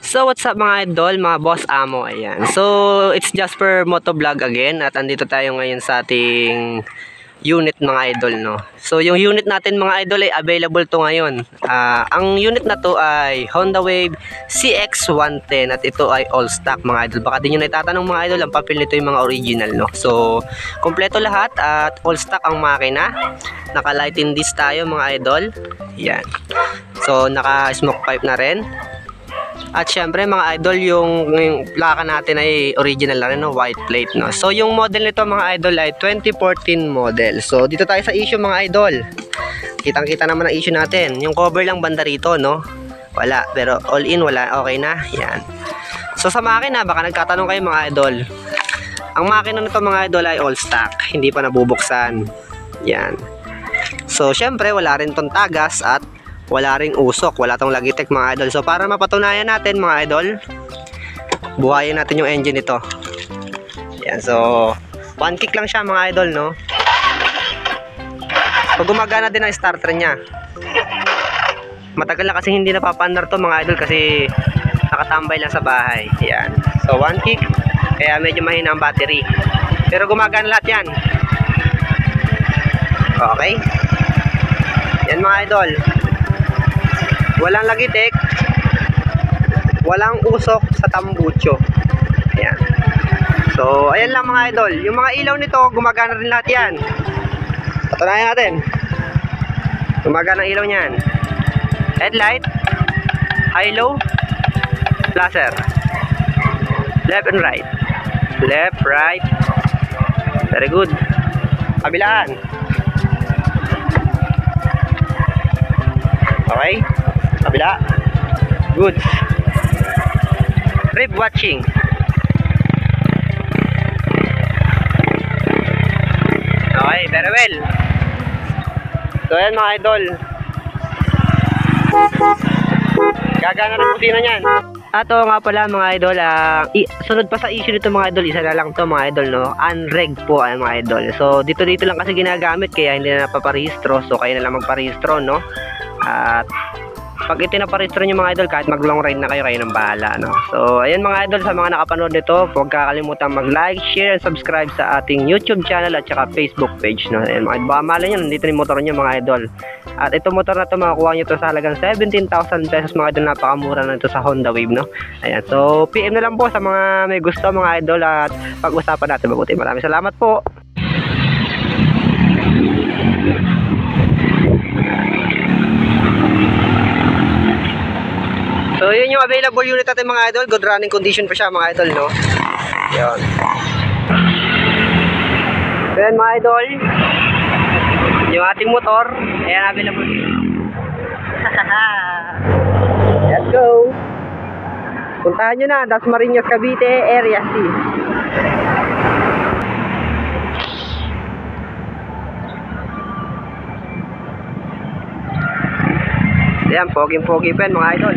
So what's up mga idol, mga boss amo, ayan. So it's just for motovlog again at andito tayo ngayon sa ating unit mga idol, no. So yung unit natin mga idol ay available to ngayon. Ang unit na to ay Honda Wave CX-110 at ito ay all stock mga idol. Baka din nyo naitatanong mga idol, ang papel nito yung mga original, no. So kompleto lahat at all stock ang makina. Naka light in disc tayo mga idol. Yan. So naka smoke pipe na rin. At syempre mga idol, yung plaka natin ay original na rin, no? White plate, no? So yung model nito mga idol ay 2014 model. So dito tayo sa issue mga idol. Kitang kita naman ang issue natin. Yung cover lang banda rito, no? Wala, pero all in wala, okay na. Yan. So sa makina, baka nagtatanong kayo mga idol. Ang makina nito mga idol ay all stock, hindi pa nabubuksan. Yan. So syempre wala rin tong tagas at wala ring usok, wala tong Logitech mga idol. So para mapatunayan natin mga idol, buhayin natin yung engine nito. Yan, so one kick lang siya mga idol, no. So gumagana din ang starter nya. Matagal na kasi hindi napapandar to mga idol kasi nakatambay lang sa bahay. Yan. So one kick, kaya medyo mahina ang battery. Pero gumagana lahat yan. Okay. Yan mga idol. Walang Logitech, walang usok sa tambucho. Ayan. So, ayan lang mga idol. Yung mga ilaw nito, gumagana rin lahat yan. Patunayan natin. Gumagana ang ilaw niyan. Headlight, high-low, flasher. Left and right. Left, right. Very good. Kabilaan. Okay. Kabila. Good. Rib watching. Okay, very well. So yan mga idol. Gagana rin kusina niyan. At nga pala mga idol, sunod pa sa issue nito mga idol, isa na lang to mga idol, no. Unreg po ay mga idol. So dito lang kasi ginagamit kaya hindi na napaparehistro. So kayo na lang magparehistro, no. At pag ito naparehistro nyo mga idol, kahit mag long ride na kayo, kayo nang bahala, no? So ayun mga idol, sa mga nakapanood nito, huwag kakalimutan mag like, share, and subscribe sa ating YouTube channel at saka Facebook page, no? Ayun mga idol, baka malay nyo, nandito yung motor nyo mga idol. At ito motor na to, makakuha nyo to sa halagang 17,000 pesos mga idol. Napakamura na ito sa Honda Wave, no? Ayan, so PM na lang po sa mga may gusto mga idol at pag-usapan natin mabuti. Maraming salamat po. So yun yung available unit natin mga idol. Good running condition pa siya mga idol, no? Yun. So yan mga idol, yung ating motor, ayan available. Let's go. Puntahan nyo na, Dasmariñas, Cavite, Area C. Ayan, pogi-pogi pa yan mga idol.